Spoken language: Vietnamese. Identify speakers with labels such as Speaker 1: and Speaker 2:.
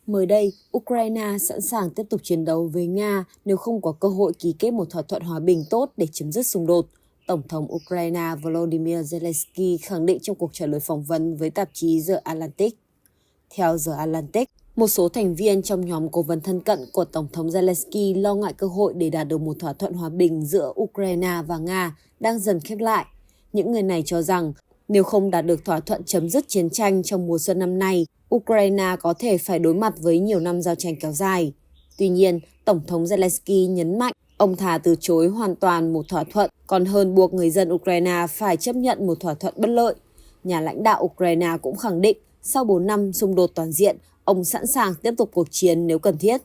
Speaker 1: Mới đây, Ukraine sẵn sàng tiếp tục chiến đấu với Nga nếu không có cơ hội ký kết một thỏa thuận hòa bình tốt để chấm dứt xung đột. Tổng thống Ukraine Volodymyr Zelensky khẳng định trong cuộc trả lời phỏng vấn với tạp chí The Atlantic. Theo The Atlantic, một số thành viên trong nhóm cố vấn thân cận của Tổng thống Zelensky lo ngại cơ hội để đạt được một thỏa thuận hòa bình giữa Ukraine và Nga đang dần khép lại. Những người này cho rằng nếu không đạt được thỏa thuận chấm dứt chiến tranh trong mùa xuân năm nay, Ukraine có thể phải đối mặt với nhiều năm giao tranh kéo dài. Tuy nhiên, Tổng thống Zelensky nhấn mạnh ông thà từ chối hoàn toàn một thỏa thuận còn hơn buộc người dân Ukraine phải chấp nhận một thỏa thuận bất lợi. Nhà lãnh đạo Ukraine cũng khẳng định sau 4 năm xung đột toàn diện, ông sẵn sàng tiếp tục cuộc chiến nếu cần thiết.